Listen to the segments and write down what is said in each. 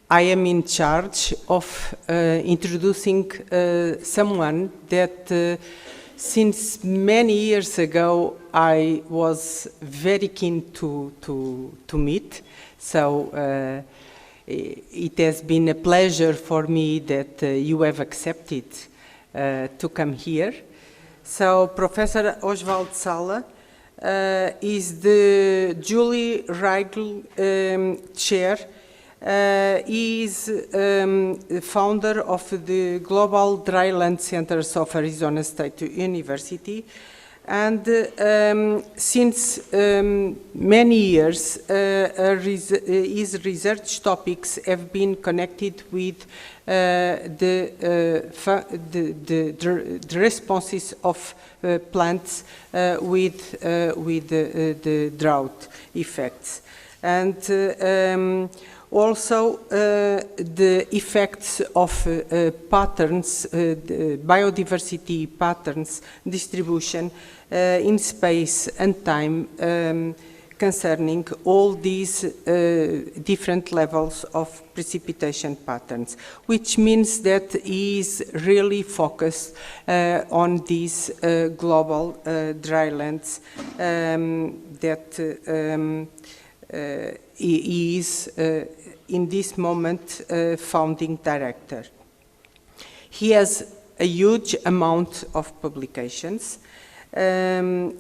I am in charge of introducing someone that since many years ago I was very keen to meet. So it has been a pleasure for me that you have accepted to come here. So Professor Oswald Sala is the Julie Reigl Chair. He is founder of the Global Dryland Centers of Arizona State University, and since many years his research topics have been connected with the responses of plants with the drought effects, and also the effects of patterns, biodiversity patterns, distribution in space and time concerning all these different levels of precipitation patterns, which means that he is really focused on these global drylands that he is in this moment founding director. He has a huge amount of publications, and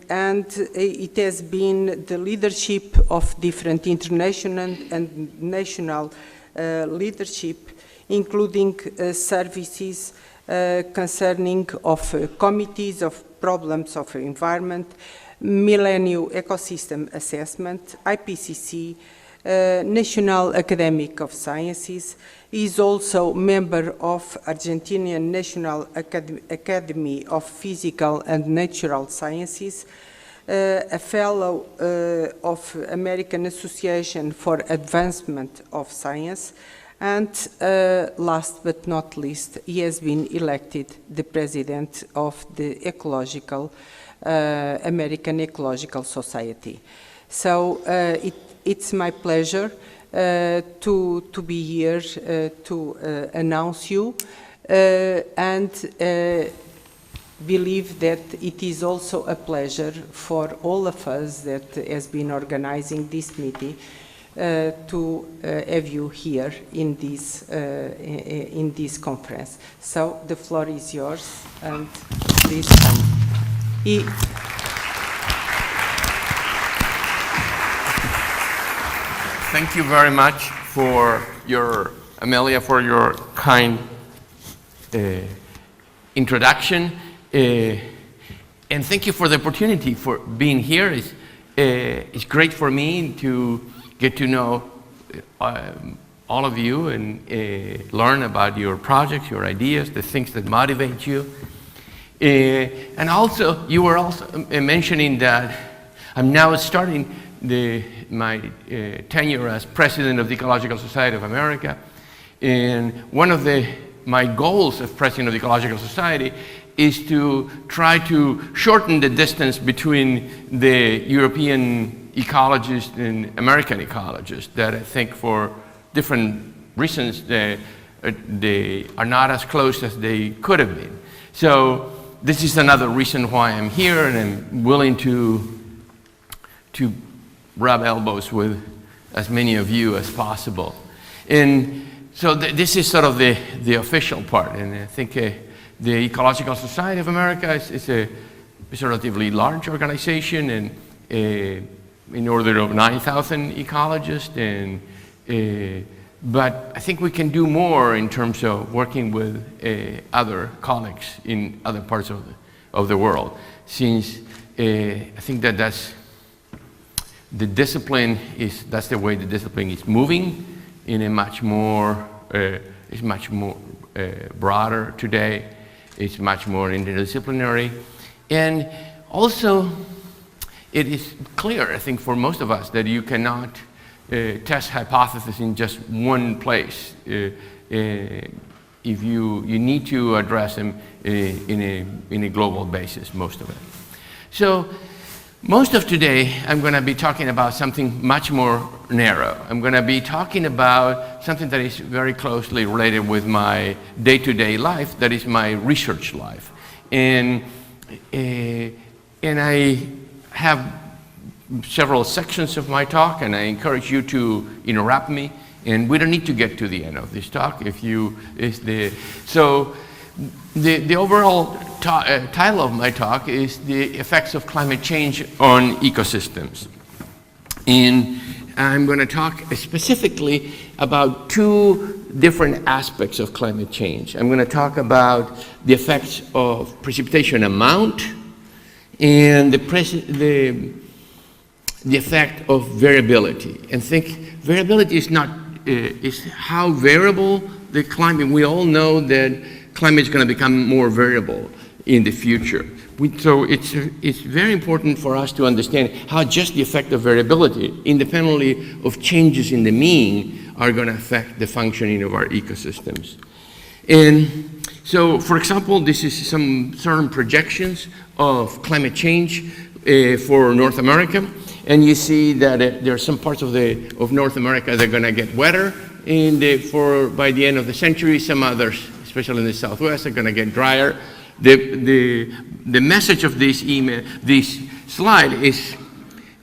it has been the leadership of different international and national leadership, including services concerning of committees of problems of environment, Millennium Ecosystem Assessment, IPCC, National Academic of Sciences. He is also member of Argentinian National Academy of Physical and Natural Sciences, a fellow of American Association for Advancement of Science, and last but not least, he has been elected the president of the American Ecological Society. So it's my pleasure to be here to announce you and believe that it is also a pleasure for all of us that has been organizing this meeting to have you here in this conference. So the floor is yours, and please come. Thank you very much for Amelia, for your kind introduction, and thank you for the opportunity for being here. It's great for me to get to know all of you and learn about your projects, your ideas, the things that motivate you. And also, you were also mentioning that I'm now starting my tenure as president of the Ecological Society of America. And one of my goals as president of the Ecological Society is to try to shorten the distance between the European ecologists and American ecologists that I think for different reasons they are not as close as they could have been. So this is another reason why I'm here, and I'm willing to rub elbows with as many of you as possible. And so this is sort of the official part, and I think the Ecological Society of America is a relatively large organization, and in order of 9,000 ecologists, and but I think we can do more in terms of working with other colleagues in other parts of the world, since I think that's the discipline that's the way the discipline is moving in a much more broader today. It's much more interdisciplinary, and also it is clear, I think, for most of us that you cannot test hypotheses in just one place. If you need to address them in a global basis, most of it. So Most of today, I'm going to be talking about something much more narrow. I'm going to be talking about something that is very closely related with my day-to-day life, that is my research life. And I have several sections of my talk, and I encourage you to interrupt me. And we don't need to get to the end of this talk if you, the overall title of my talk is The Effects of Climate Change on Ecosystems. And I'm going to talk specifically about two different aspects of climate change. I'm going to talk about the effects of precipitation amount and the effect of variability. And think variability is not, is how variable the climate. We all know that climate is going to become more variable in the future. So it's very important for us to understand how just the effect of variability, independently of changes in the mean, are going to affect the functioning of our ecosystems. And so, for example, this is some certain projections of climate change for North America. And you see that there are some parts of North America that are going to get wetter by the end of the century. Some others, especially in the Southwest, are going to get drier. The message of this slide is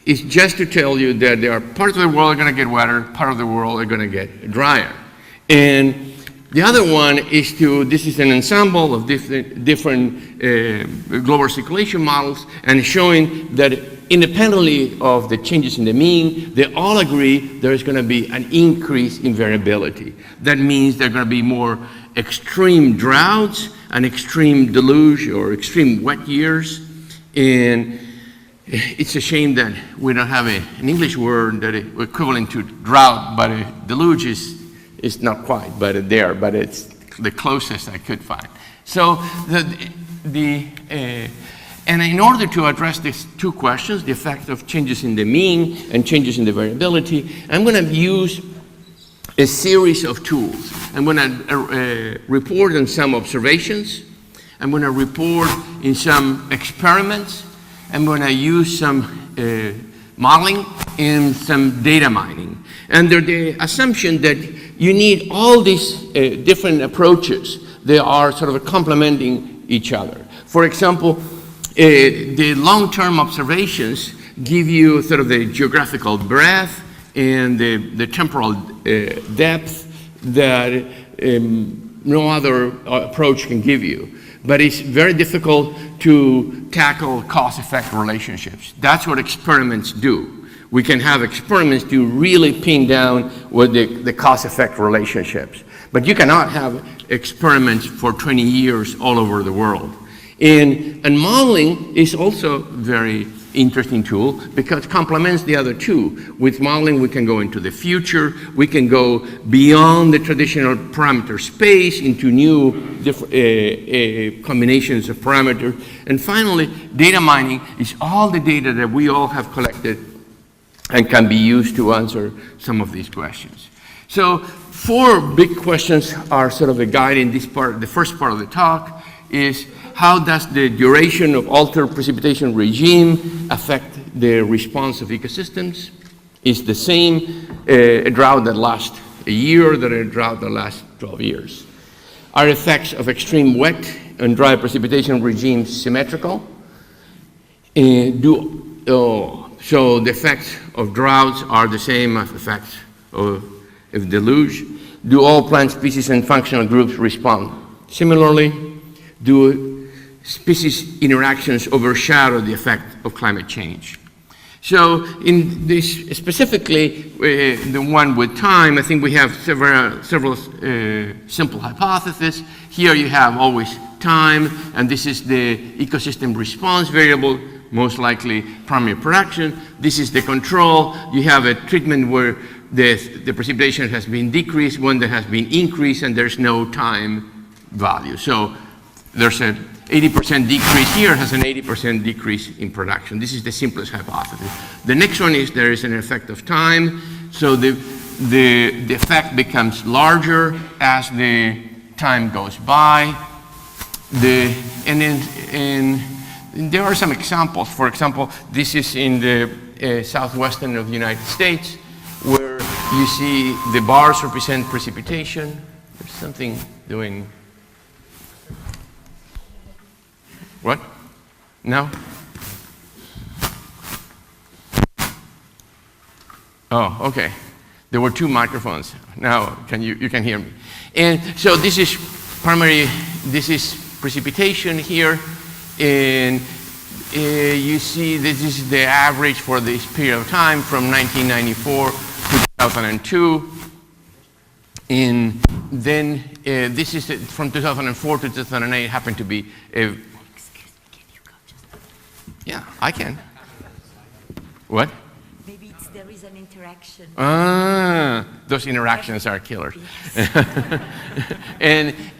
just to tell you that there are parts of the world are going to get wetter, part of the world are going to get drier. And the other one is this is an ensemble of different global circulation models, and showing that independently of the changes in the mean, they all agree there is going to be an increase in variability. That means there are going to be more extreme droughts and extreme deluge or extreme wet years. And it's a shame that we don't have an English word that is equivalent to drought, but a deluge is not quite, but it's the closest I could find. So and in order to address these two questions, the effect of changes in the mean and changes in the variability, I'm going to use a series of tools. I'm going to report on some observations. I'm going to report in some experiments. I'm going to use some modeling and some data mining. Under the assumption that you need all these different approaches, they are sort of complementing each other. For example, the long-term observations give you sort of the geographical breadth and the temporal depth that no other approach can give you. But it's very difficult to tackle cause-effect relationships. That's what experiments do. We can have experiments to really pin down what the cause-effect relationships. But you cannot have experiments for 20 years all over the world. And modeling is also very interesting tool because it complements the other two. With modeling, we can go into the future, we can go beyond the traditional parameter space into new combinations of parameters. And finally, data mining is all the data that we all have collected and can be used to answer some of these questions. So 4 big questions are sort of a guide in this part. The first part of the talk is, how does the duration of altered precipitation regime affect the response of ecosystems? Is the same a drought that lasts a year than a drought that lasts 12 years? Are effects of extreme wet and dry precipitation regimes symmetrical? So the effects of droughts are the same as effects of deluge? Do all plant species and functional groups respond similarly? Do species interactions overshadow the effect of climate change? So in this, specifically the one with time, I think we have several simple hypotheses. Here you have always time, and this is the ecosystem response variable, most likely primary production. This is the control. You have a treatment where the precipitation has been decreased, one that has been increased, and there's no time value. So there's a 80% decrease here has an 80% decrease in production. This is the simplest hypothesis. The next one is there is an effect of time. So the effect becomes larger as the time goes by. And there are some examples. For example, this is in the southwestern of the United States, where you see the bars represent precipitation. There's something doing. What? No? Oh, okay. There were two microphones. Now you can hear me. And so this is this is precipitation here. And you see this is the average for this period of time from 1994 to 2002. And then this is from 2004 to 2008 happened to be a... Excuse me, can you go just... Yeah, I can. What? Maybe there is an interaction. Those interactions are killers. Yes.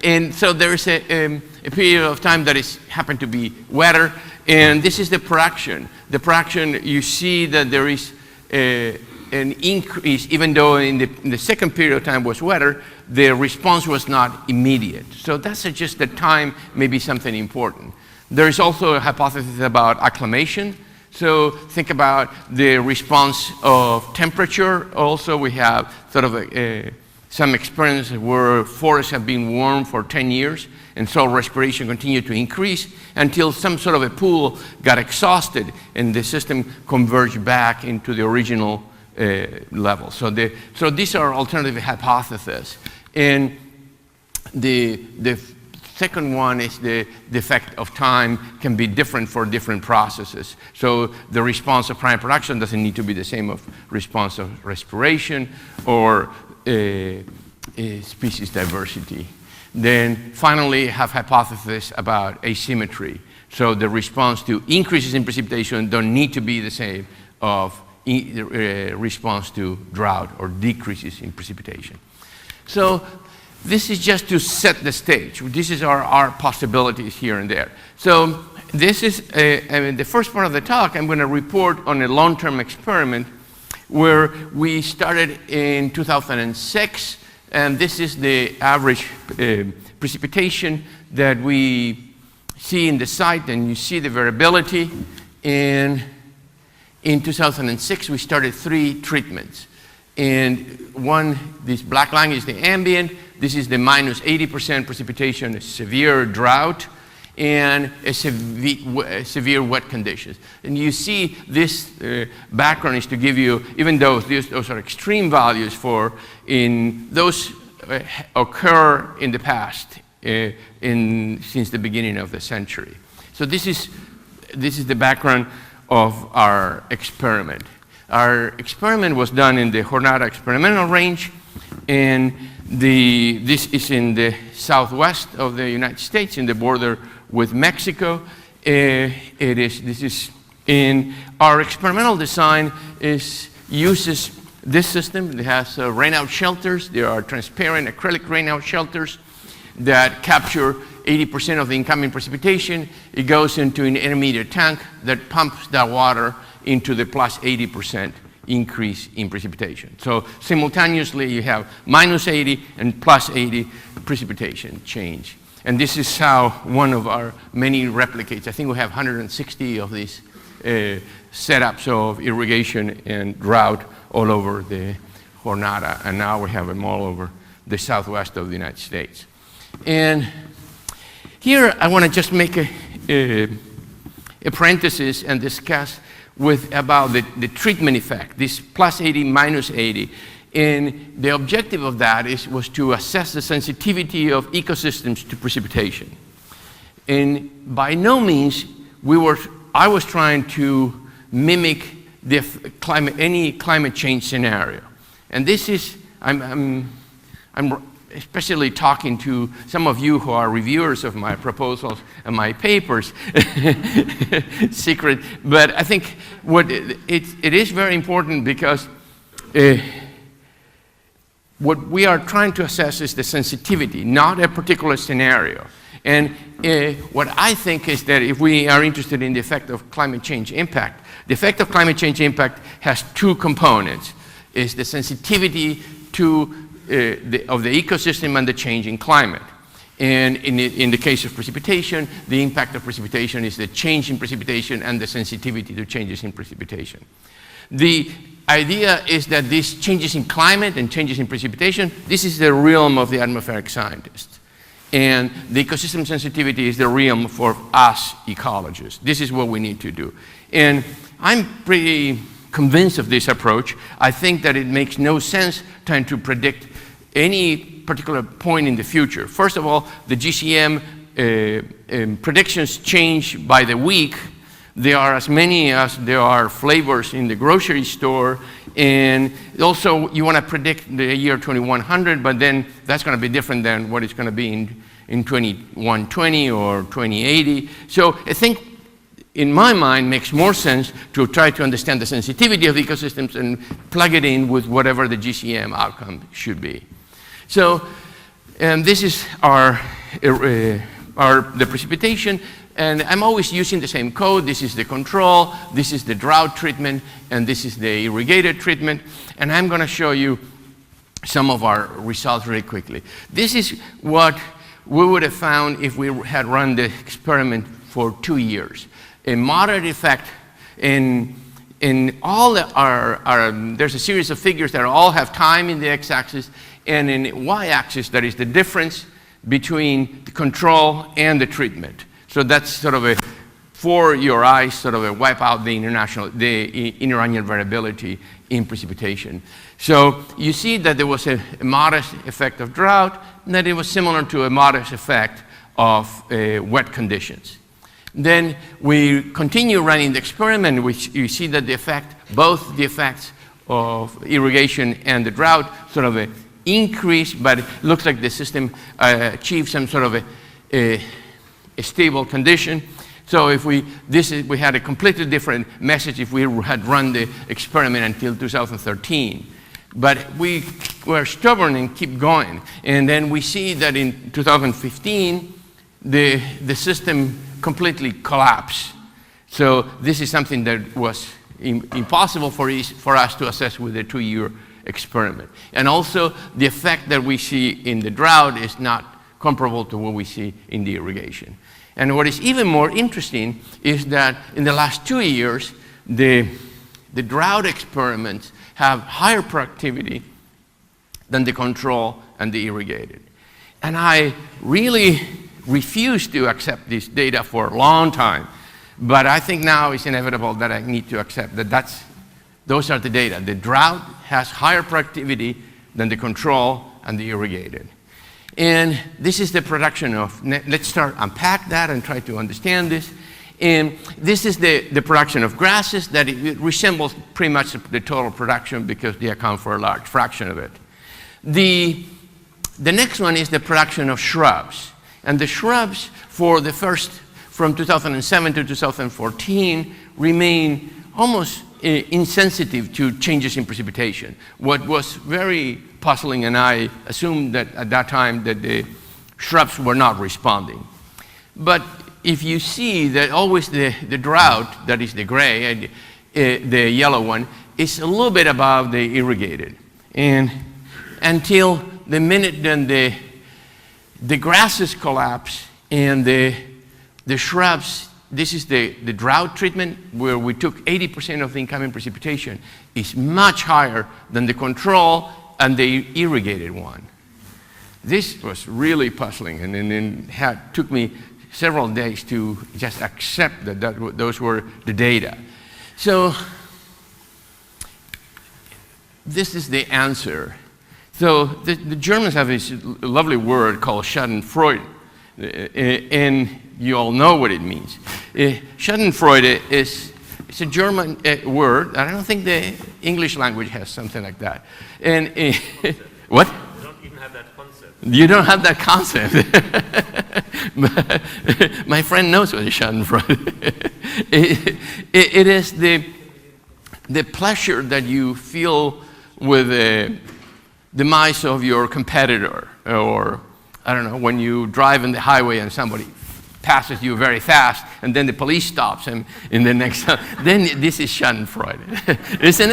and so there's a period of time that is happened to be wetter, and this is the production. The production, you see that there is an increase, even though in the second period of time was wetter, the response was not immediate. So that's just the time may be something important. There is also a hypothesis about acclimation. So think about the response of temperature. Also, we have sort of some experiments where forests have been warm for 10 years, and soil respiration continued to increase until some sort of a pool got exhausted and the system converged back into the original level. So these are alternative hypotheses. And the second one is the effect of time can be different for different processes. So the response of primary production doesn't need to be the same of response of respiration or species diversity. Then finally have hypotheses about asymmetry. So the response to increases in precipitation don't need to be the same of response to drought or decreases in precipitation. So this is just to set the stage. This is our possibilities here and there. So this is the first part of the talk. I'm going to report on a long-term experiment where we started in 2006, and this is the average precipitation that we see in the site, and you see the variability. And in 2006, we started 3 treatments. And this black line is the ambient. This is the minus 80% precipitation, a severe drought, and a severe wet conditions. And you see this background is to give you, even though those are extreme values those occur in the past, since the beginning of the century. So this is the background of our experiment. Our experiment was done in the Jornada experimental range, and this is in the southwest of the United States, in the border with Mexico. This is in our experimental design uses this system. It has rainout shelters. There are transparent acrylic rainout shelters that capture 80% of the incoming precipitation. It goes into an intermediate tank that pumps that water into the plus 80% increase in precipitation. So simultaneously you have minus 80 and plus 80 precipitation change. And this is how one of our many replicates. I think we have 160 of these setups of irrigation and drought all over the Jornada, and now we have them all over the southwest of the United States. And here I want to just make a parenthesis and discuss about the treatment effect, this plus 80, minus 80. And the objective of that was to assess the sensitivity of ecosystems to precipitation. And by no means I was trying to mimic any climate change scenario. And this is, I'm especially talking to some of you who are reviewers of my proposals and my papers, secret, but I think it is very important because what we are trying to assess is the sensitivity, not a particular scenario. And what I think is that if we are interested in the effect of climate change impact, the effect of climate change impact has 2 components. Is the sensitivity of the ecosystem and the change in climate. And in the case of precipitation, the impact of precipitation is the change in precipitation and the sensitivity to changes in precipitation. The idea is that these changes in climate and changes in precipitation, this is the realm of the atmospheric scientists. And the ecosystem sensitivity is the realm for us ecologists. This is what we need to do. And I'm pretty convinced of this approach. I think that it makes no sense trying to predict any particular point in the future. First of all, the GCM predictions change by the week. There are as many as there are flavors in the grocery store. And also, you want to predict the year 2100, but then that's going to be different than what it's going to be in 2120 or 2080. So I think, in my mind, makes more sense to try to understand the sensitivity of ecosystems and plug it in with whatever the GCM outcome should be. So this is the precipitation. And I'm always using the same code. This is the control, this is the drought treatment, and this is the irrigated treatment. And I'm going to show you some of our results really quickly. This is what we would have found if we had run the experiment for 2 years. A moderate effect in all there's a series of figures that all have time in the x-axis, and in the y-axis, that is the difference between the control and the treatment. So that's sort of for your eyes, sort of wipe out the interannual variability in precipitation. So you see that there was a modest effect of drought, and that it was similar to a modest effect of wet conditions. Then we continue running the experiment, which you see that both the effects of irrigation and the drought sort of increase, but it looks like the system achieved some sort of a stable condition. So if we had a completely different message if we had run the experiment until 2013. But we were stubborn and keep going. And then we see that in 2015, the system completely collapsed. So this is something that was impossible for us to assess with a 2-year experiment. And also, the effect that we see in the drought is not comparable to what we see in the irrigation. And what is even more interesting is that in the last 2 years, the drought experiments have higher productivity than the control and the irrigated. And I really refused to accept this data for a long time, but I think now it's inevitable that I need to accept that those are the data. The drought has higher productivity than the control and the irrigated. And this is the production of, let's unpack that and try to understand this. And this is the production of grasses, that it resembles pretty much the total production because they account for a large fraction of it. The next one is the production of shrubs. And the shrubs from 2007 to 2014 remain almost insensitive to changes in precipitation. What was very puzzling, and I assumed that at that time that the shrubs were not responding. But if you see that always the drought, that is the gray, and the yellow one, is a little bit above the irrigated. And until the minute then the grasses collapse and the shrubs, this is the drought treatment where we took 80% of the incoming precipitation, is much higher than the control and the irrigated one. This was really puzzling, and it took me several days to just accept that those were the data. So this is the answer. So the Germans have this lovely word called Schadenfreude, and you all know what it means. Schadenfreude is a German word. I don't think the English language has something like that. And what? You don't even have that concept. You don't have that concept. My friend knows what is Schadenfreude. It is the pleasure that you feel with the demise of your competitor, or I don't know, when you drive on the highway and somebody passes you very fast, and then the police stops him in the next time. Then this is Schadenfreude, isn't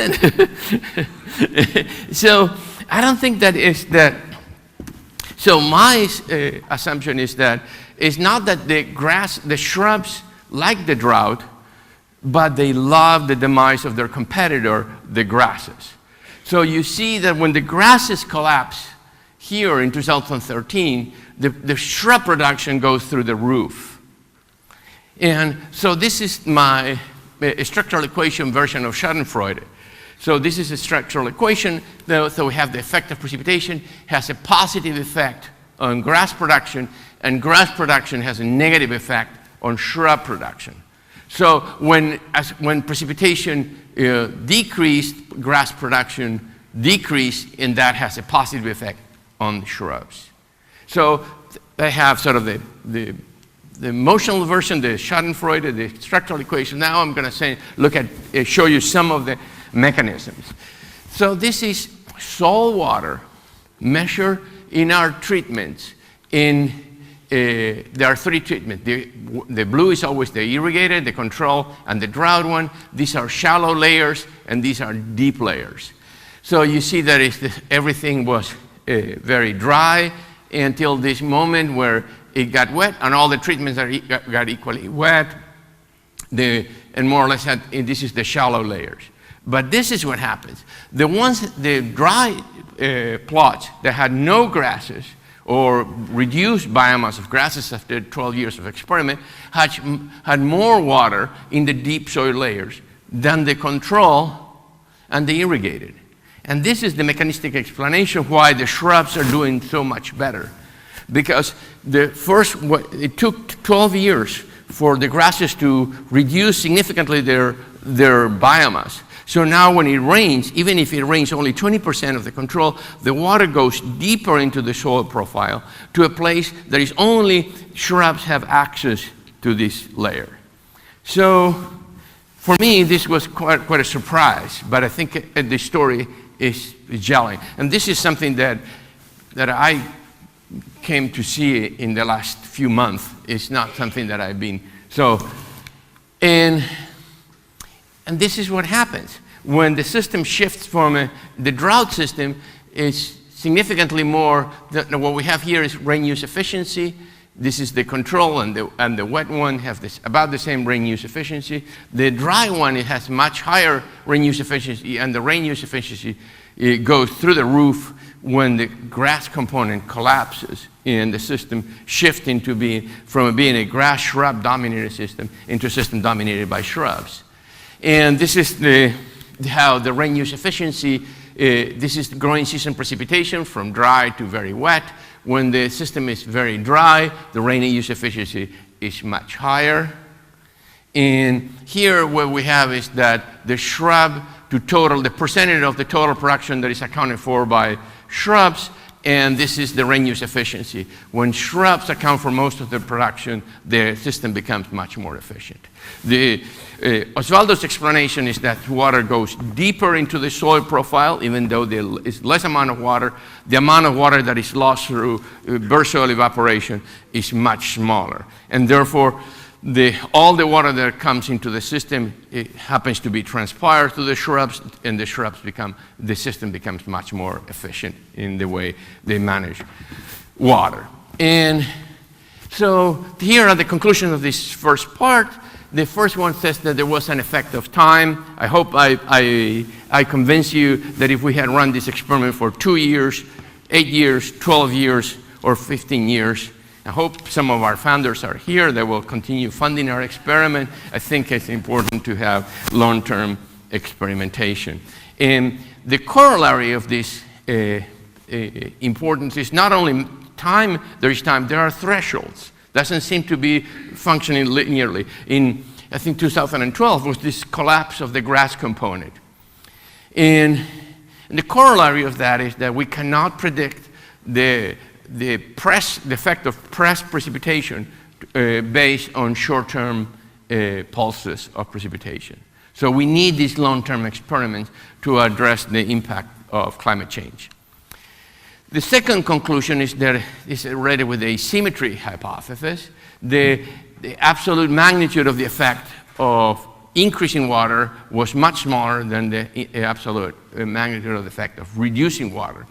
it? So I don't think that is that. So my assumption is that it's not that the shrubs like the drought, but they love the demise of their competitor, the grasses. So you see that when the grasses collapse here in 2013, the shrub production goes through the roof. And so this is my structural equation version of Schadenfreude. So this is a structural equation. So we have the effect of precipitation has a positive effect on grass production, and grass production has a negative effect on shrub production. So when precipitation decreased, grass production decreased, and that has a positive effect on the shrubs. So they have sort of the emotional version, the Schadenfreude, the structural equation. Now I'm going to show you some of the mechanisms. So this is salt water measured in our treatments. There are 3 treatments. The blue is always the irrigated, the control, and the drought one. These are shallow layers, and these are deep layers. So you see that everything was very dry until this moment where it got wet, and all the treatments got equally wet. And more or less, this is the shallow layers. But this is what happens. The dry plots that had no grasses or reduced biomass of grasses after 12 years of experiment had more water in the deep soil layers than the control and the irrigated. And this is the mechanistic explanation why the shrubs are doing so much better. Because it took 12 years for the grasses to reduce significantly their biomass. So now when it rains, even if it rains only 20% of the control, the water goes deeper into the soil profile to a place that is only shrubs have access to this layer. So for me, this was quite a surprise, but I think the story is gelling. And this is something that I came to see in the last few months. It's not something that I've been, and this is what happens. When the system shifts from the drought system, is significantly more, what we have here is rain use efficiency. This is the control, and the wet one have about the same rain use efficiency. The dry one, it has much higher rain use efficiency, and the rain use efficiency it goes through the roof when the grass component collapses and the system shifts from being a grass shrub dominated system into a system dominated by shrubs. And this is how the rain use efficiency, this is the growing season precipitation from dry to very wet. When the system is very dry, the rain use efficiency is much higher. And here what we have is that the shrub to total, the percentage of the total production that is accounted for by shrubs, and this is the rain use efficiency. When shrubs account for most of the production, the system becomes much more efficient. Osvaldo's explanation is that water goes deeper into the soil profile, even though there is less amount of water. The amount of water that is lost through bare soil evaporation is much smaller. And therefore, all the water that comes into the system, it happens to be transpired to the shrubs, and the system becomes much more efficient in the way they manage water. And so here are the conclusions of this first part. The first one says that there was an effect of time. I hope I convince you that if we had run this experiment for 2 years, 8 years, 12 years, or 15 years, I hope some of our founders are here that will continue funding our experiment. I think it's important to have long-term experimentation. And the corollary of this importance is not only time, there are thresholds. Doesn't seem to be functioning linearly. In, I think, 2012 was this collapse of the grass component. And the corollary of that is that we cannot predict the effect of press precipitation based on short-term pulses of precipitation. So we need these long-term experiments to address the impact of climate change. The second conclusion is that it's related with the asymmetry hypothesis. The absolute magnitude of the effect of increasing water was much smaller than the absolute magnitude of the effect of reducing water.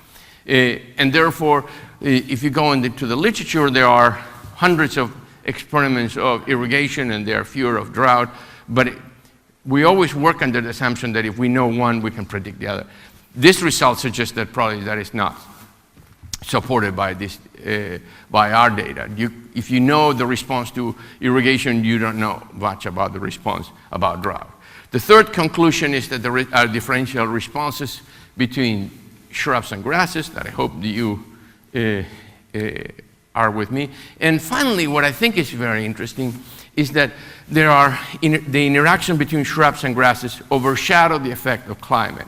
And therefore, if you go into the literature, there are hundreds of experiments of irrigation and there are fewer of drought, but we always work under the assumption that if we know one, we can predict the other. This result suggests that probably that is not supported by this, by our data. If you know the response to irrigation, you don't know much about the response about drought. The third conclusion is that there are differential responses between shrubs and grasses, that I hope that you are with me. And finally, what I think is very interesting is that there are the interaction between shrubs and grasses overshadow the effect of climate.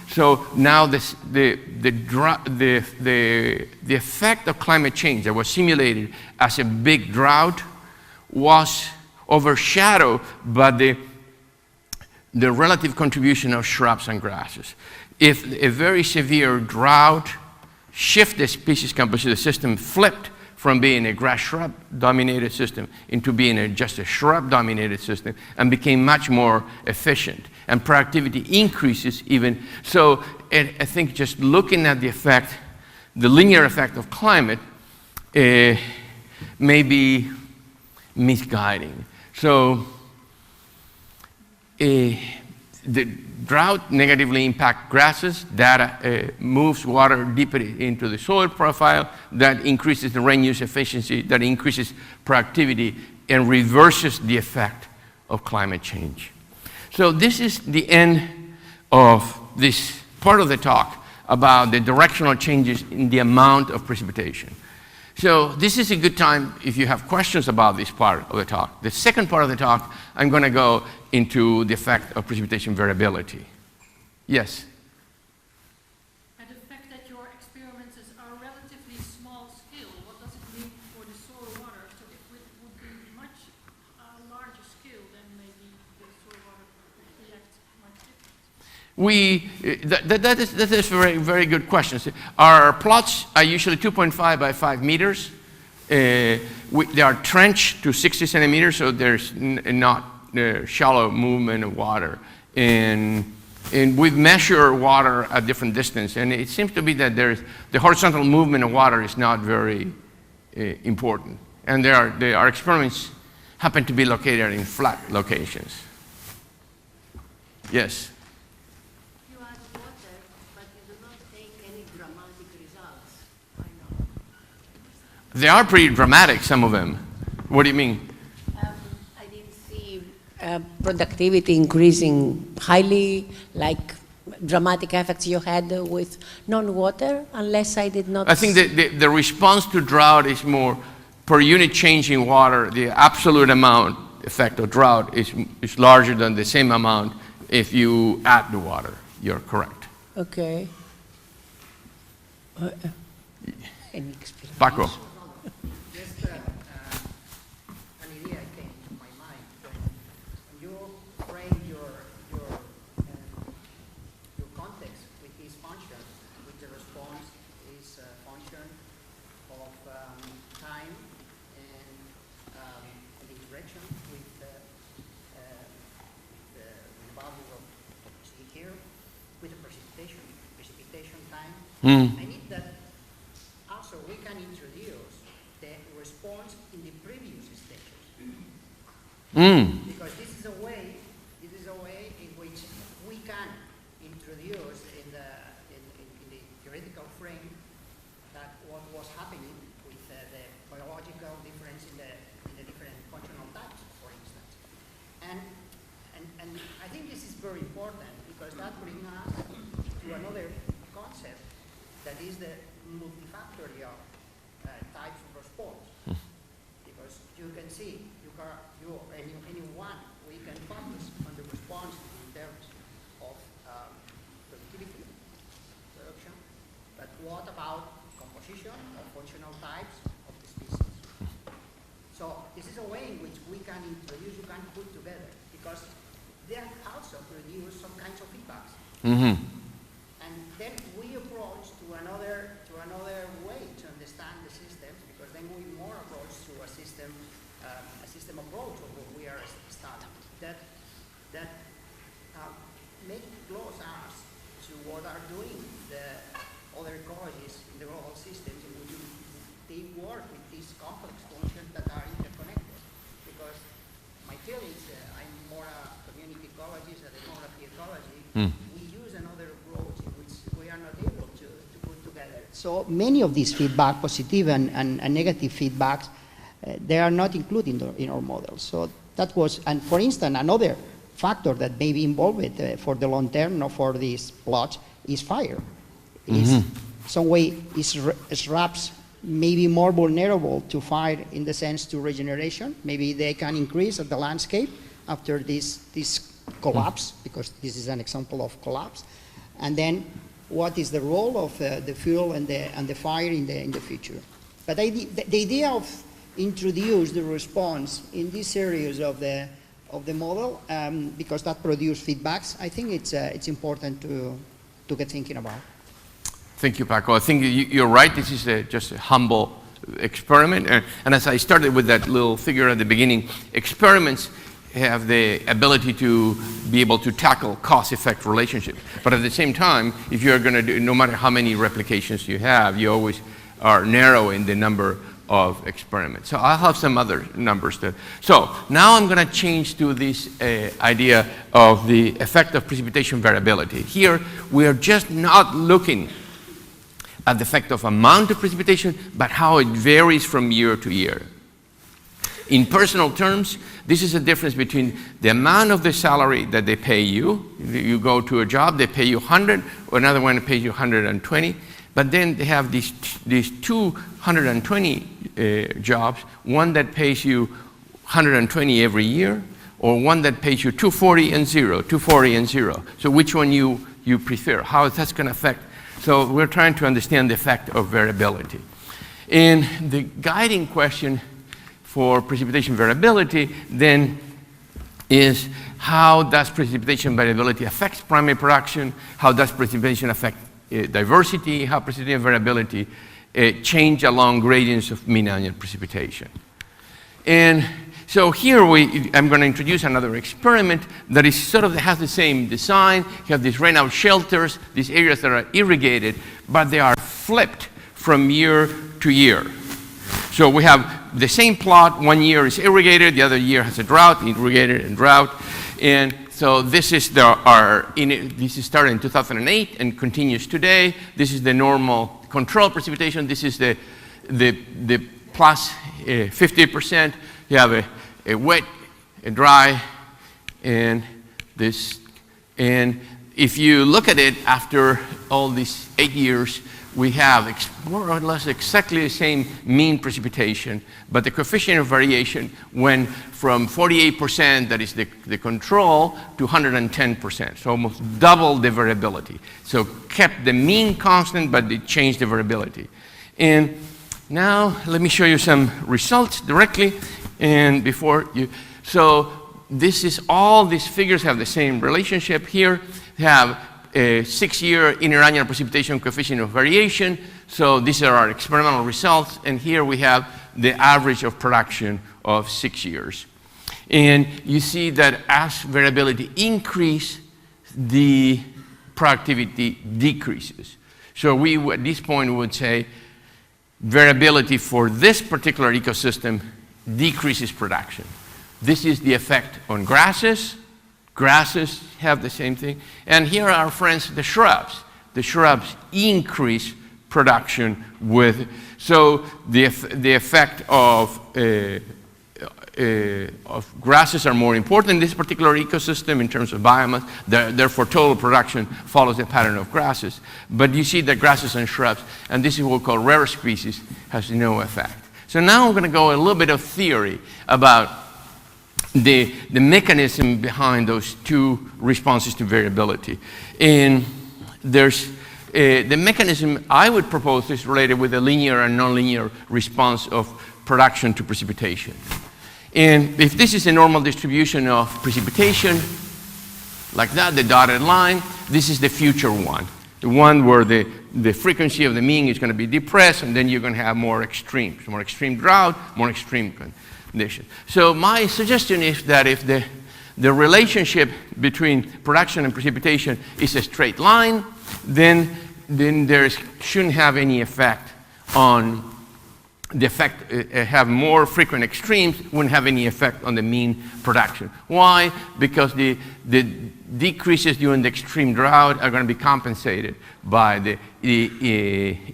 So now the effect of climate change that was simulated as a big drought was overshadowed by the relative contribution of shrubs and grasses. If a very severe drought shifted the species composition of the system, flipped from being a grass-shrub dominated system into being just a shrub dominated system, and became much more efficient. And productivity increases even. So I think just looking at the effect, the linear effect of climate may be misguiding. So the drought negatively impacts grasses. That moves water deeper into the soil profile. That increases the rain use efficiency. That increases productivity and reverses the effect of climate change. So this is the end of this part of the talk about the directional changes in the amount of precipitation. So this is a good time if you have questions about this part of the talk. The second part of the talk, I'm going to go into the effect of precipitation variability. Yes? And the fact that your experiments are relatively small scale, what does it mean for the soil water? So if it would be much larger scale, then maybe the soil water would react much different. That is very, very good question. Our plots are usually 2.5 by 5 meters. They are trenched to 60 centimeters, so there's not shallow movement of water. And we measure water at different distance, and it seems to be that the horizontal movement of water is not very important. And our experiments happen to be located in flat locations. Yes? You add water, but you do not take any dramatic results. Why not? They are pretty dramatic, some of them. What do you mean? I didn't see productivity increasing highly, like dramatic effects you had with non-water, unless I did not. I think the response to drought is more per unit change in water. The absolute amount effect of drought is larger than the same amount if you add the water. You're correct. Okay. Any explanation? Paco. Just an idea came to my mind when you frame your context with this function, with the response is a function of time and the interaction with the value of C here, with the precipitation time. I need that also we can introduce the response in the previous stages. Because this is a way in which we can introduce in the theoretical frame that what was happening with the biological difference in the different functional types, for instance. And I think this is very important because that brings us to another concept that is the multifactorial types of response. Because you can see, anyone, we can focus on the response in terms of productivity, production, but what about composition of functional types of the species? So this is a way in which we can introduce, you can put together, because they also produce some kinds of feedbacks. And then we approach to another way to understand the systems, because then we more approach to a system approach of what we are studying that make close us to what are doing the other ecologies in the global systems in which they work with these complex functions that are interconnected. Because my feelings, I'm more a community ecologist, a demography ecology. We use another approach in which we are not able to put together. So many of these feedback, positive and negative feedbacks, they are not included in our model. So that was, and for instance, another factor that may be involved for the long term, not for these plots, is fire. Is some way is RAPs maybe more vulnerable to fire in the sense to regeneration. Maybe they can increase the landscape after this collapse, because this is an example of collapse. And then what is the role of the fuel and the fire in the future? But the idea of introduce the response in these areas of the model, because that produce feedbacks, I think it's important to get thinking about. Thank you, Paco. I think you're right. This is just a humble experiment. And as I started with that little figure at the beginning, experiments have the ability to be able to tackle cause-effect relationship. But at the same time, if you're going to do, no matter how many replications you have, you always are narrowing the number of experiments. So I'll have some other numbers there. So now I'm going to change to this idea of the effect of precipitation variability. Here, we are just not looking at the effect of amount of precipitation, but how it varies from year to year. In personal terms, this is a difference between the amount of the salary that they pay you. You go to a job, they pay you 100, or another one pays you 120. But then they have these 220 jobs, one that pays you 120 every year, or one that pays you 240 and 0, 240 and 0. So which one you prefer? How is that going to affect? So we're trying to understand the effect of variability. And the guiding question for precipitation variability then is, how does precipitation variability affect primary production? How does precipitation affect diversity? How precipitation variability change along gradients of mean annual precipitation? And so here I'm going to introduce another experiment that is sort of has the same design. You have these rainout shelters, these areas that are irrigated, but they are flipped from year to year. So we have the same plot. One year is irrigated, the other year has a drought, irrigated and drought. And so this is this is started in 2008 and continues today. This is the normal control precipitation. This is the plus 50%. You have a wet, a dry, and this. And if you look at it after all these 8 years, we have more or less exactly the same mean precipitation, but the coefficient of variation went from 48%, that is the control, to 110%, so almost double the variability. So kept the mean constant, but it changed the variability. And now let me show you some results directly. And before you, so this is all these figures have the same relationship here. They have a 6-year interannual precipitation coefficient of variation. So these are our experimental results. And here we have the average of production of 6 years. And you see that as variability increases, the productivity decreases. So we, at this point, would say variability for this particular ecosystem decreases production. This is the effect on grasses. Grasses have the same thing. And here are our friends, the shrubs. The shrubs increase production with, so the effect of grasses are more important in this particular ecosystem in terms of biomass. Therefore, total production follows the pattern of grasses. But you see that grasses and shrubs, and this is what we call rare species, has no effect. So now I'm going to go a little bit of theory about the mechanism behind those two responses to variability. And there's the mechanism I would propose is related with a linear and nonlinear response of production to precipitation. And if this is a normal distribution of precipitation, like that, the dotted line, this is the future one. The one where the frequency of the mean is going to be depressed, and then you're going to have more extreme drought, more extreme conditions. So my suggestion is that if the relationship between production and precipitation is a straight line, then then there shouldn't have any effect on the effect, have more frequent extremes, wouldn't have any effect on the mean production. Why? Because the decreases during the extreme drought are going to be compensated by the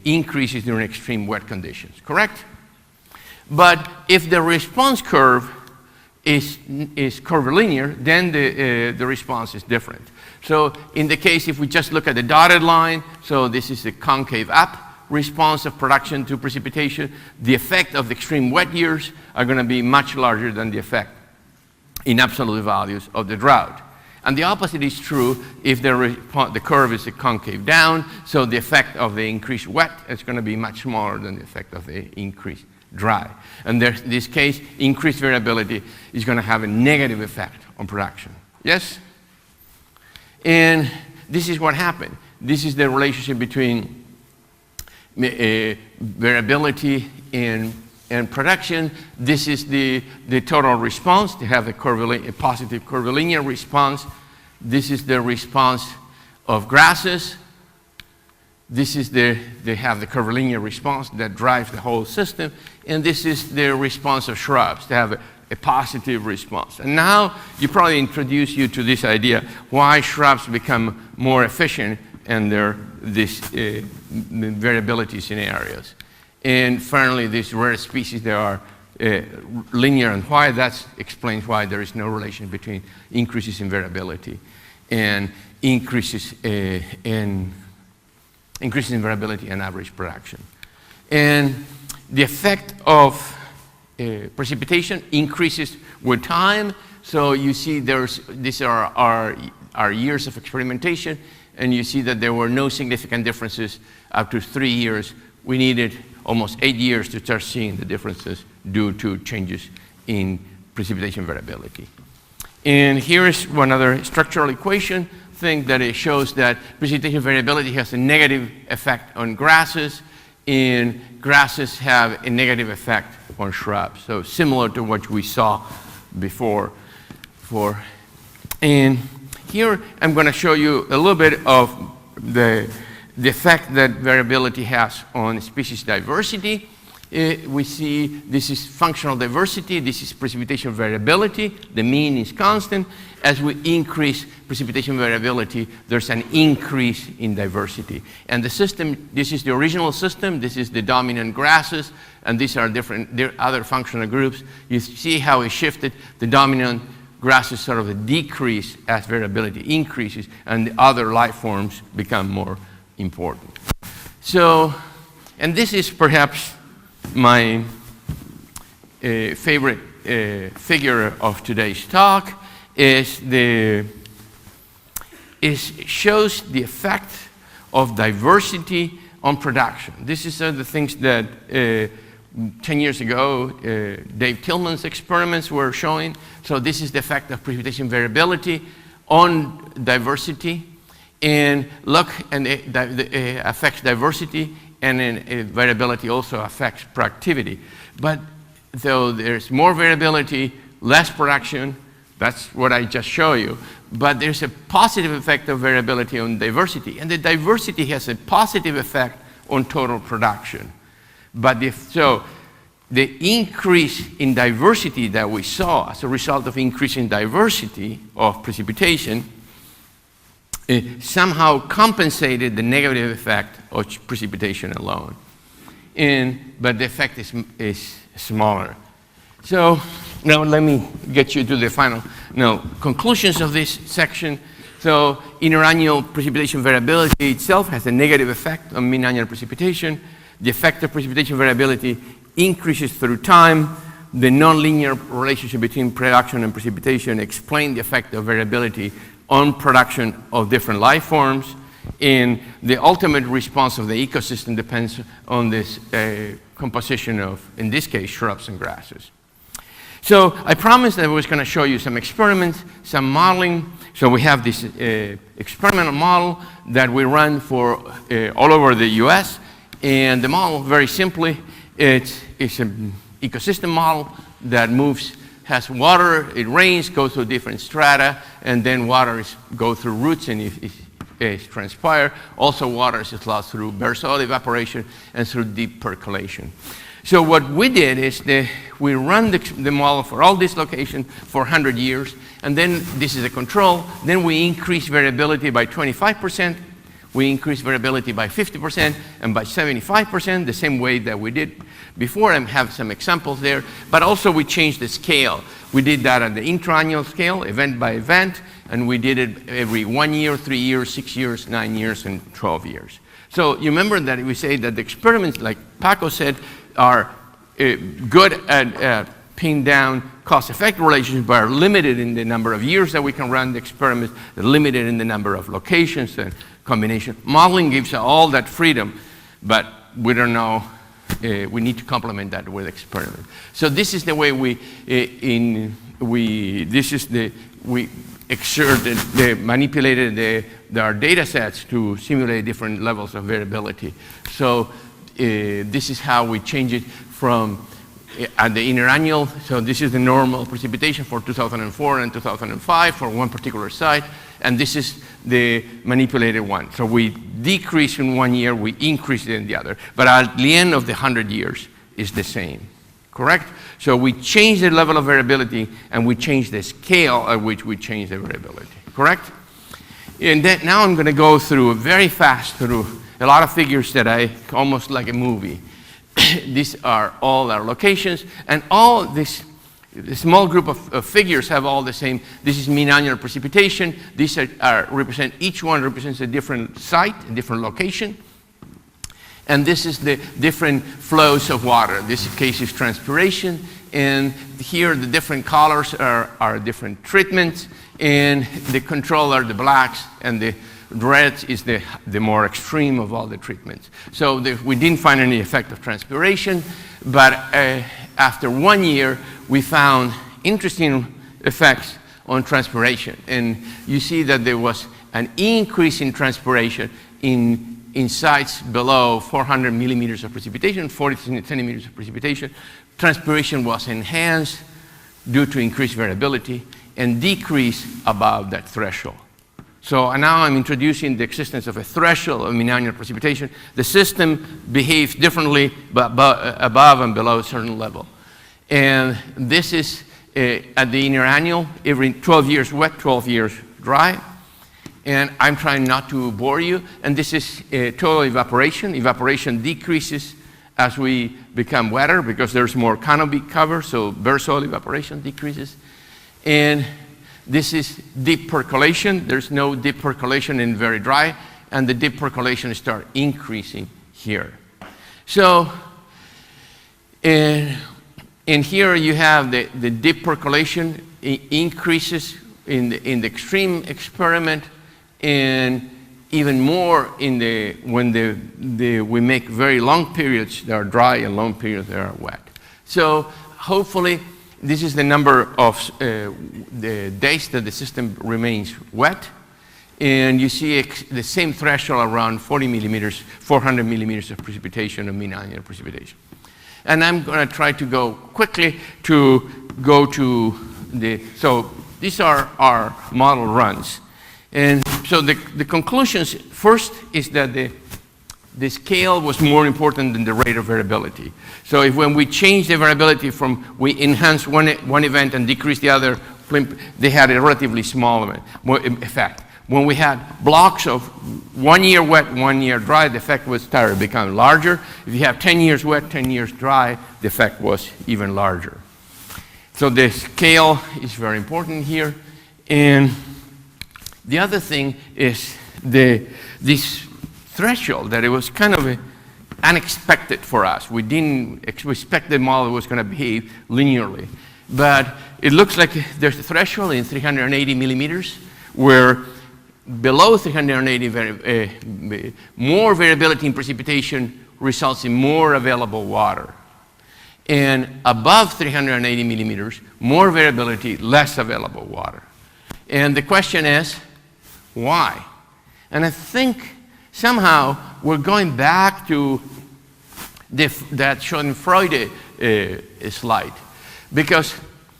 increases during extreme wet conditions, correct? But if the response curve is curvilinear, then the response is different. So in the case, if we just look at the dotted line, so this is the concave up response of production to precipitation, the effect of the extreme wet years are going to be much larger than the effect in absolute values of the drought. And the opposite is true if the curve is a concave down, so the effect of the increased wet is going to be much smaller than the effect of the increased dry. And in this case, increased variability is going to have a negative effect on production. Yes? And this is what happened. This is the relationship between variability and production. This is the total response. They have a positive curvilinear response. This is the response of grasses. This is they have the curvilinear response that drives the whole system. And this is the response of shrubs. They have a positive response. And now you probably introduce you to this idea why shrubs become more efficient and these variability scenarios. And finally, these rare species, they are linear, and why that explains why there is no relation between increases in variability and increases in variability and average production. And the effect of precipitation increases with time. So you see these are our years of experimentation, and you see that there were no significant differences up to 3 years. We needed almost 8 years to start seeing the differences due to changes in precipitation variability. And here is one other structural equation thing that it shows that precipitation variability has a negative effect on grasses, and grasses have a negative effect on shrubs. So similar to what we saw before. And here I'm going to show you a little bit of the effect that variability has on species diversity. We see this is functional diversity, this is precipitation variability, the mean is constant. As we increase precipitation variability, there's an increase in diversity. And the system, this is the original system, this is the dominant grasses, and these are other functional groups. You see how it shifted. The dominant grasses sort of decrease as variability increases, and the other life forms become more important. So, and this is perhaps my favorite figure of today's talk. Shows the effect of diversity on production. This is the things that 10 years ago Dave Tillman's experiments were showing. So this is the effect of precipitation variability on diversity. And look, and it affects diversity, and then variability also affects productivity. But though there's more variability, less production, that's what I just showed you. But there's a positive effect of variability on diversity, and the diversity has a positive effect on total production. But the increase in diversity that we saw as a result of increasing diversity of precipitation somehow compensated the negative effect of precipitation alone. But the effect is smaller. So now let me get you to the final conclusions of this section. So interannual precipitation variability itself has a negative effect on mean annual precipitation. The effect of precipitation variability increases through time. The nonlinear relationship between production and precipitation explain the effect of variability on production of different life forms. And the ultimate response of the ecosystem depends on this composition of, in this case, shrubs and grasses. So I promised that I was going to show you some experiments, some modeling. So we have this experimental model that we run for all over the US. And the model, very simply, it's an ecosystem model that has water, it rains, goes through different strata, and then water goes through roots, and transpire. Also, water is lost through bare soil evaporation and through deep percolation. So what we did is we run the model for all these locations for 100 years, and then this is a control. Then we increase variability by 25%, we increase variability by 50%, and by 75%, the same way that we did before. I have some examples there, but also we changed the scale. We did that on the intra-annual scale, event by event, and we did it every 1 year, 3 years, 6 years, 9 years, and 12 years. So you remember that we say that the experiments, like Paco said, are good at pinning down cause-effect relations, but are limited in the number of years that we can run the experiments, limited in the number of locations and combination. Modeling gives all that freedom, but we don't know, we need to complement that with experiment. So this is the way we manipulated our data sets to simulate different levels of variability. So this is how we change it from at the interannual. So this is the normal precipitation for 2004 and 2005 for one particular site, and this is the manipulated one. So we decrease in 1 year, we increase it in the other, but at the end of the 100 years is the same, correct? So we change the level of variability, and we change the scale at which we change the variability, correct? And then now I'm going to go through very fast through a lot of figures that almost like a movie. These are all our locations, and all this small group of figures have all the same. This is mean annual precipitation. These represent, each one represents a different site, a different location. And this is the different flows of water. This case is transpiration, and here the different colors are different treatments, and the control are the blacks, and the red is the more extreme of all the treatments. So we didn't find any effect of transpiration, but after 1 year, we found interesting effects on transpiration. And you see that there was an increase in transpiration in sites below 400 millimeters of precipitation, 40 centimeters of precipitation. Transpiration was enhanced due to increased variability and decreased above that threshold. So now I'm introducing the existence of a threshold of mean annual precipitation. The system behaves differently above and below a certain level. And this is at the interannual, every 12 years wet, 12 years dry. And I'm trying not to bore you. And this is total evaporation. Evaporation decreases as we become wetter because there's more canopy cover, so bare soil evaporation decreases. And this is deep percolation. There's no deep percolation in very dry, and the deep percolation starts increasing here. So, and here you have the deep percolation increases in the extreme experiment, and even more in when we make very long periods that are dry and long periods that are wet. So hopefully this is the number of the days that the system remains wet, and you see the same threshold around 40 millimeters, 400 millimeters of precipitation of mean annual precipitation. And I'm going to try to go quickly to go to so these are our model runs. And so the conclusions first is that the scale was more important than the rate of variability. So if when we change the variability from, we enhance one event and decrease the other, they had a relatively small effect. When we had blocks of 1 year wet, 1 year dry, the effect was started to become larger. If you have 10 years wet, 10 years dry, the effect was even larger. So the scale is very important here. And the other thing is this threshold, that it was kind of unexpected for us. We didn't expect the model was going to behave linearly. But it looks like there's a threshold in 380 millimeters where below 380, more variability in precipitation results in more available water. And above 380 millimeters, more variability, less available water. And the question is, why? And I think somehow we're going back to that Schadenfreude slide, because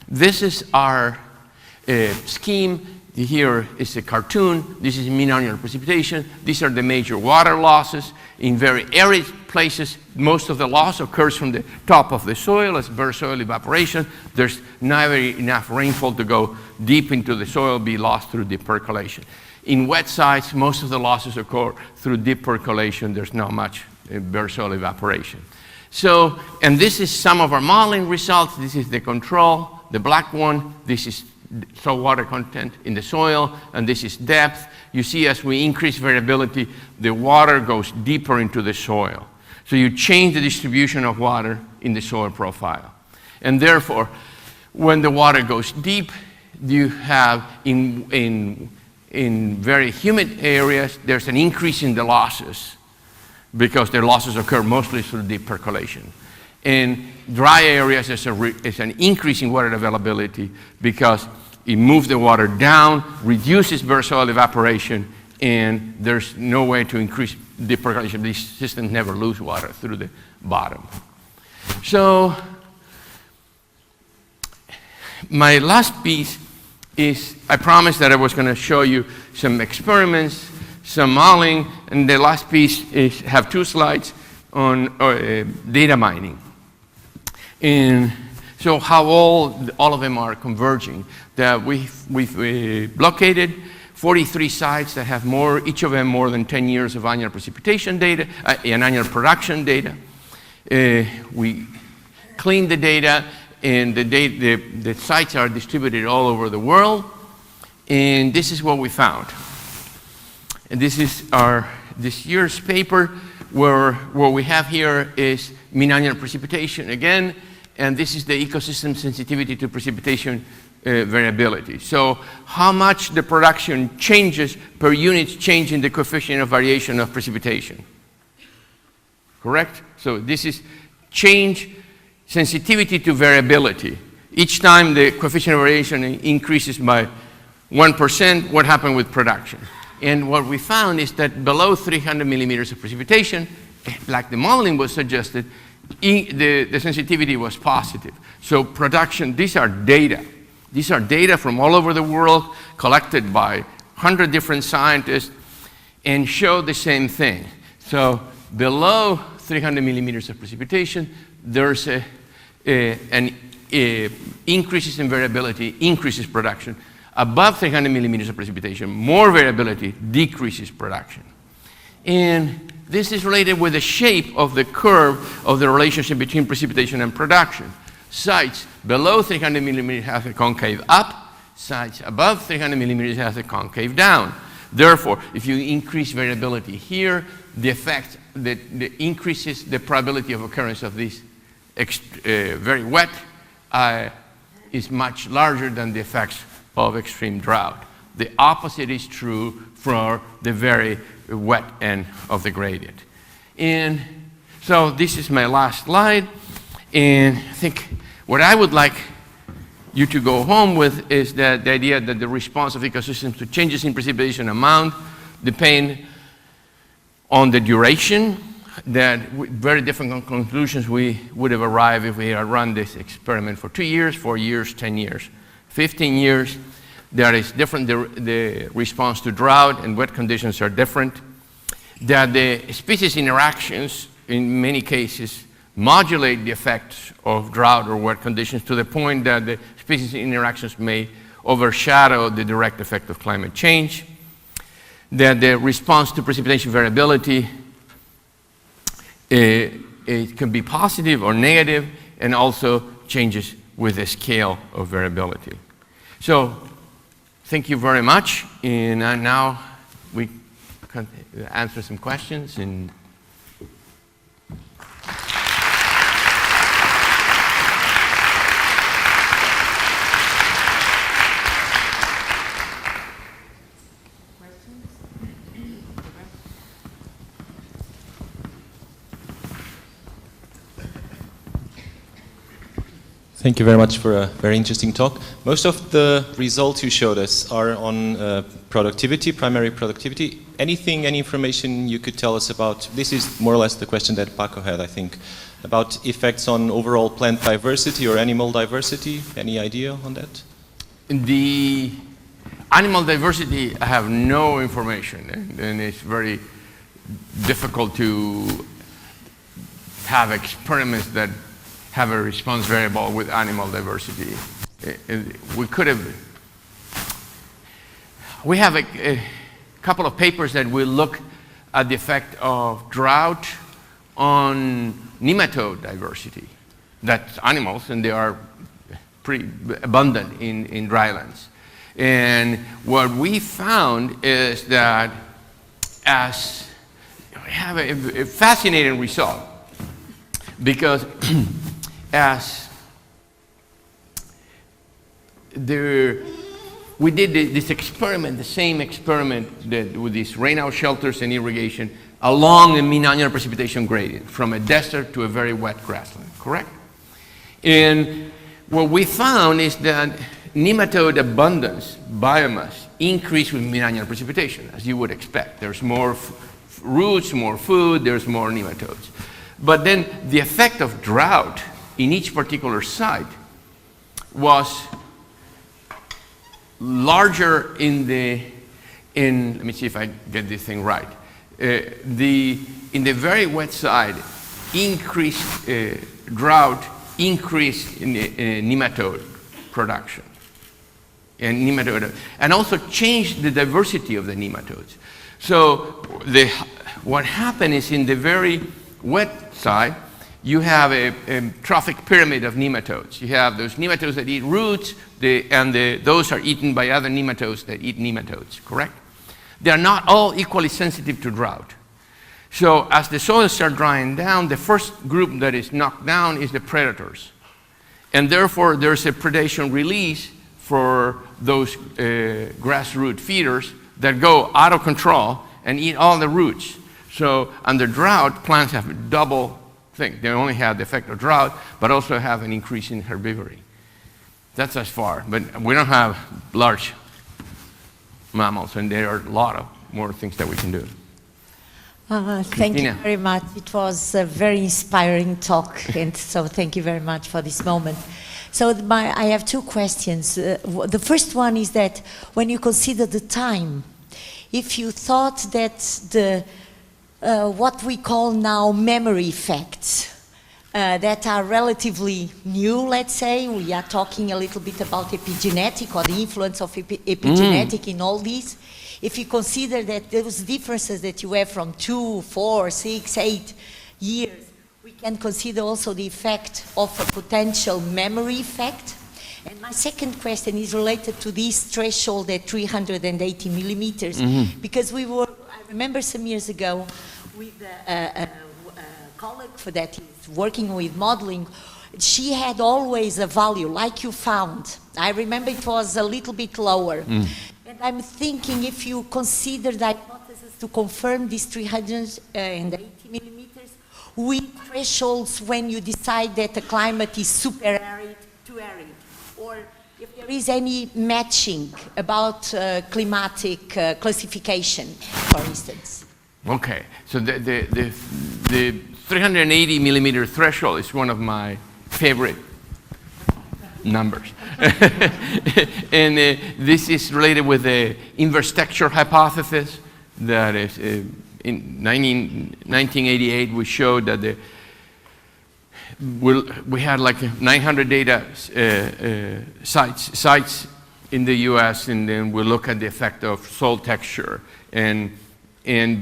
this is our scheme. Here is a cartoon. This is mean annual precipitation. These are the major water losses. In very arid places, most of the loss occurs from the top of the soil as bare soil evaporation. There's never enough rainfall to go deep into the soil, be lost through deep percolation. In wet sites, most of the losses occur through deep percolation. There's not much bare soil evaporation. So, and this is some of our modeling results. This is the control, the black one. This is salt water content in the soil, and this is depth. You see, as we increase variability, the water goes deeper into the soil. So you change the distribution of water in the soil profile. And therefore, when the water goes deep, you have in very humid areas, there's an increase in the losses because the losses occur mostly through deep percolation. In dry areas, there's an increase in water availability because it moves the water down, reduces bare soil evaporation, and there's no way to increase deep percolation. These systems never lose water through the bottom. So my last piece is, I promised that I was going to show you some experiments, some modeling, and the last piece is have 2 slides on data mining. And so how all of them are converging. That we've located 43 sites that have each of them more than 10 years of annual precipitation data and annual production data. We cleaned the data, and the sites are distributed all over the world. And this is what we found. And this is this year's paper, where what we have here is mean annual precipitation again, and this is the ecosystem sensitivity to precipitation variability. So how much the production changes per unit change in the coefficient of variation of precipitation. Correct? So this is change sensitivity to variability. Each time the coefficient of variation increases by 1%, what happened with production? And what we found is that below 300 millimeters of precipitation, like the modeling was suggested, the sensitivity was positive. So production, these are data. These are data from all over the world collected by 100 different scientists and show the same thing. So below 300 millimeters of precipitation, there's increases in variability, increases production. Above 300 millimeters of precipitation, more variability decreases production. And this is related with the shape of the curve of the relationship between precipitation and production. Sites below 300 millimeters have a concave up, sites above 300 millimeters have a concave down. Therefore, if you increase variability here, the effect that increases the probability of occurrence of this very wet is much larger than the effects of extreme drought. The opposite is true for the very wet end of the gradient. And so this is my last slide. And I think what I would like you to go home with is that the idea that the response of ecosystems to changes in precipitation amount depend on the duration, that very different conclusions we would have arrived if we had run this experiment for 2 years, 4 years, 10 years, 15 years. There is different, the response to drought and wet conditions are different. That the species interactions, in many cases, modulate the effects of drought or wet conditions to the point that the species interactions may overshadow the direct effect of climate change. That the response to precipitation variability it can be positive or negative, and also changes with the scale of variability. So thank you very much, and now we can answer some questions. And Thank you very much for a very interesting talk. Most of the results you showed us are on productivity, primary productivity. Any information you could tell us about, this is more or less the question that Paco had, I think, about effects on overall plant diversity or animal diversity? Any idea on that? Animal diversity, I have no information, and it's very difficult to have experiments that have a response variable with animal diversity. We have a couple of papers that will look at the effect of drought on nematode diversity. That's animals, and they are pretty abundant in drylands. And what we found is that as we have a fascinating result, because as we did this experiment, the same experiment that with these rainout shelters and irrigation along a mean annual precipitation gradient from a desert to a very wet grassland, correct? And what we found is that nematode abundance, biomass, increased with mean annual precipitation, as you would expect. There's more roots, more food, there's more nematodes. But then the effect of drought in each particular site was larger in let me see if I get this thing right. In the very wet side, increased drought increased in nematode production. And also changed the diversity of the nematodes. So what happened is in the very wet side, you have a trophic pyramid of nematodes. You have those nematodes that eat roots, those are eaten by other nematodes that eat nematodes, correct? They are not all equally sensitive to drought. So as the soils start drying down, the first group that is knocked down is the predators. And therefore, there's a predation release for those grassroot feeders that go out of control and eat all the roots. So under drought, plants have a double thing. They only have the effect of drought, but also have an increase in herbivory. That's as far, but we don't have large mammals, and there are a lot of more things that we can do. Thank you very much. It was a very inspiring talk, and so thank you very much for this moment. So I have two questions. The first one is that when you consider the time, if you thought that what we call now memory effects that are relatively new, let's say, we are talking a little bit about epigenetic or the influence of epigenetic in all these. If you consider that those differences that you have from 2, 4, 6, 8 years, we can consider also the effect of a potential memory effect. And my second question is related to this threshold at 380 millimeters, because I remember some years ago with a colleague that is working with modeling, she had always a value like you found. I remember it was a little bit lower. And I'm thinking if you consider the hypothesis to confirm this 380 millimeters with thresholds when you decide that the climate is super arid to arid, or if there is any matching about climatic classification, for instance. Okay, so the 380 millimeter threshold is one of my favorite numbers. And this is related with the inverse texture hypothesis that is in 1988 we showed that we had like 900 data sites in the US, and then we look at the effect of soil texture, and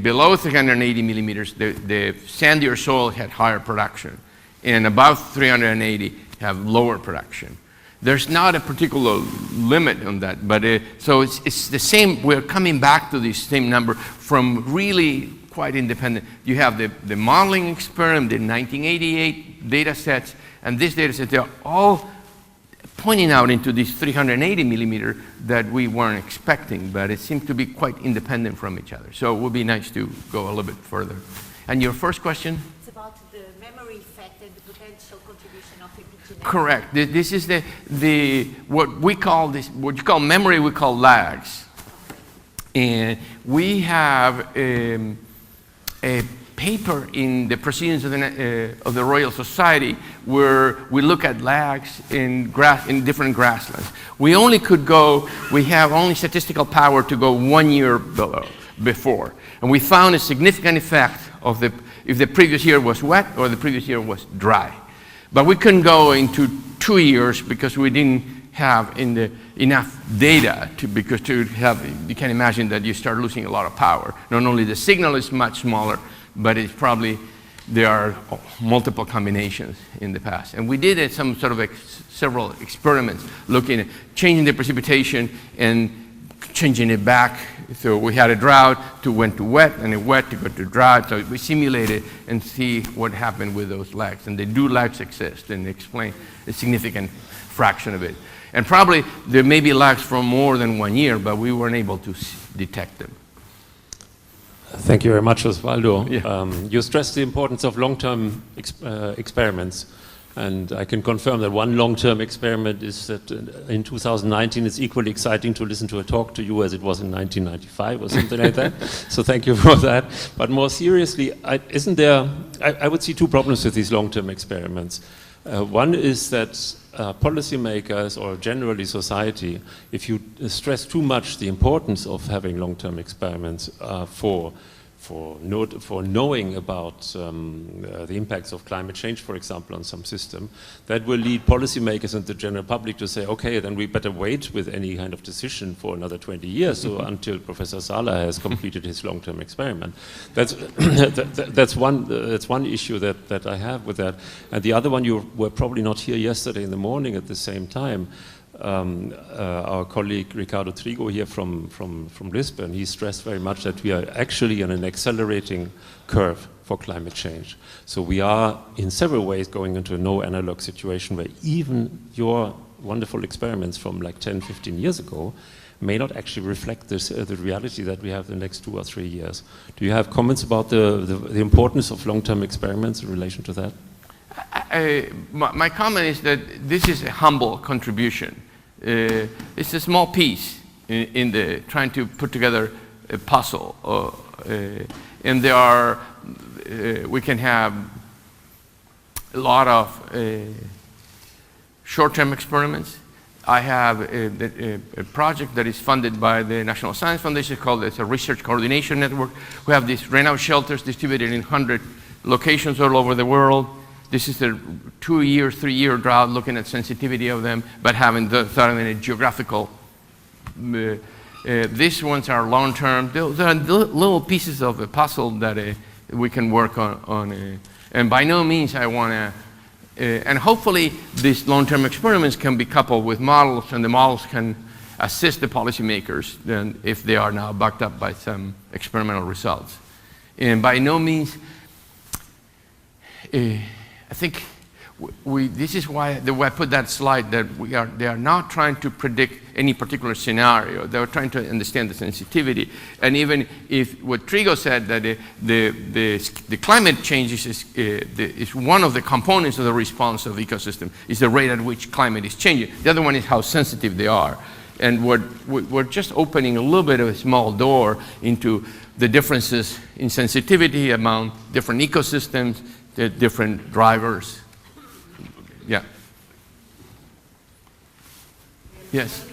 below 380 millimeters the sandier soil had higher production, and above 380 have lower production. There's not a particular limit on that, but so it's the same. We're coming back to this same number from really quite independent. You have the modeling experiment, the 1988 data sets, and this data set, they're all pointing out into this 380 millimeter that we weren't expecting, but it seems to be quite independent from each other. So it would be nice to go a little bit further. And your first question? It's about the memory effect and the potential contribution of epigenetics. Correct. This is what you call memory, we call lags. And we have a paper in the Proceedings of the Royal Society where we look at lags in different grasslands. We have only statistical power to go 1 year before. And we found a significant effect of if the previous year was wet or the previous year was dry. But we couldn't go into 2 years because we didn't have enough data you can imagine that you start losing a lot of power. Not only the signal is much smaller, but it's probably, there are multiple combinations in the past. And we did some sort of several experiments looking at changing the precipitation and changing it back. So we had a drought went to wet, and a wet to go to drought. So we simulated and see what happened with those lags. And lags exist and explain a significant fraction of it. And probably there may be lags for more than 1 year, but we weren't able to detect them. Thank you very much, Osvaldo. Yeah. You stressed the importance of long-term experiments. And I can confirm that one long-term experiment is that in 2019 it's equally exciting to listen to a talk to you as it was in 1995 or something like that. So thank you for that. But more seriously, I would see two problems with these long-term experiments. One is that policymakers or generally society, if you stress too much the importance of having long-term experiments for knowing about the impacts of climate change, for example, on some system, that will lead policymakers and the general public to say, okay, then we better wait with any kind of decision for another 20 years, so until Professor Sala has completed his long-term experiment. That's one issue that I have with that. And the other one, you were probably not here yesterday in the morning at the same time. Our colleague Ricardo Trigo here from Lisbon, he stressed very much that we are actually on an accelerating curve for climate change. So we are in several ways going into a no analog situation where even your wonderful experiments from like 10, 15 years ago may not actually reflect the reality that we have the next 2 or 3 years. Do you have comments about the importance of long-term experiments in relation to that? My comment is that this is a humble contribution. It's a small piece in the trying to put together a puzzle, and we can have a lot of short-term experiments. I have a project that is funded by the National Science Foundation called a Research Coordination Network. We have these rainout shelters distributed in 100 locations all over the world. This is a 2-year, 3-year drought, looking at sensitivity of them, but having thought of in a geographical. These ones are long-term. Those are little pieces of a puzzle that we can work on. And by no means I want to, and hopefully these long-term experiments can be coupled with models, and the models can assist the policymakers then if they are now backed up by some experimental results. And by no means, I think this is why I put that slide, that they are not trying to predict any particular scenario. They're trying to understand the sensitivity. And even if what Trigo said, that the climate change is one of the components of the response of the ecosystem, is the rate at which climate is changing. The other one is how sensitive they are. And we're just opening a little bit of a small door into the differences in sensitivity among different ecosystems, the different drivers. Yeah. Yes.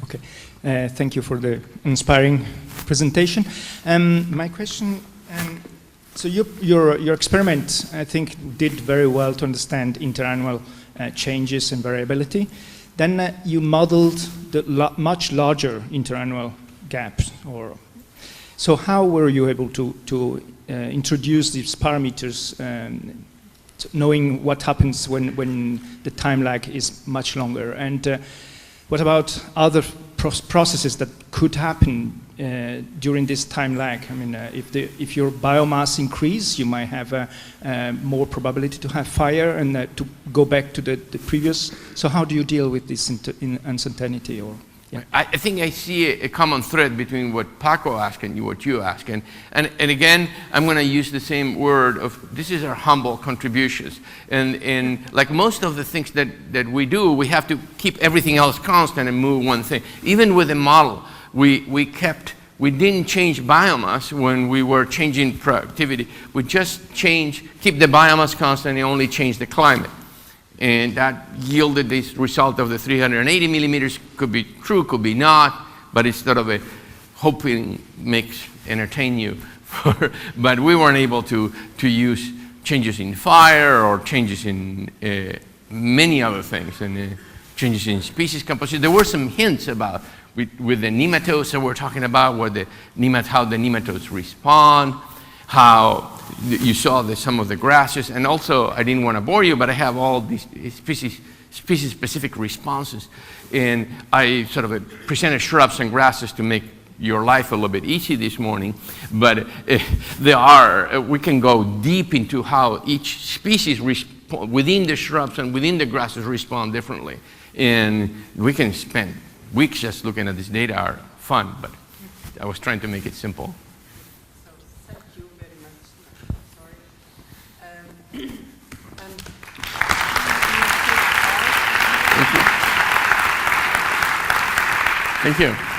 Okay. Thank you for the inspiring presentation. My question, so your experiment, I think, did very well to understand interannual changes and variability. Then you modeled the much larger interannual gaps. So how were you able to introduce these parameters, knowing what happens when the time lag is much longer? And what about other processes that could happen during this time lag? I mean, if your biomass increase, you might have more probability to have fire and to go back to the previous. So how do you deal with this uncertainty? Yeah. I think I see a common thread between what Paco asked and what you asked. And again, I'm going to use the same word of, this is our humble contributions. And like most of the things that we do, we have to keep everything else constant and move one thing. Even with a model, we kept we didn't change biomass when we were changing productivity. We just keep the biomass constant and only change the climate. And that yielded this result of the 380 millimeters. Could be true, could be not, but it's sort of a hoping entertain you. But we weren't able to use changes in fire or changes in many other things, and changes in species composition. There were some hints about with the nematodes that we're talking about, how the nematodes respond, how you saw some of the grasses, and also I didn't want to bore you, but I have all these species-specific responses, and I sort of presented shrubs and grasses to make your life a little bit easy this morning, but we can go deep into how each species within the shrubs and within the grasses respond differently, and we can spend weeks just looking at this data. Are fun, but I was trying to make it simple. So thank you very much. Sorry. Thank you.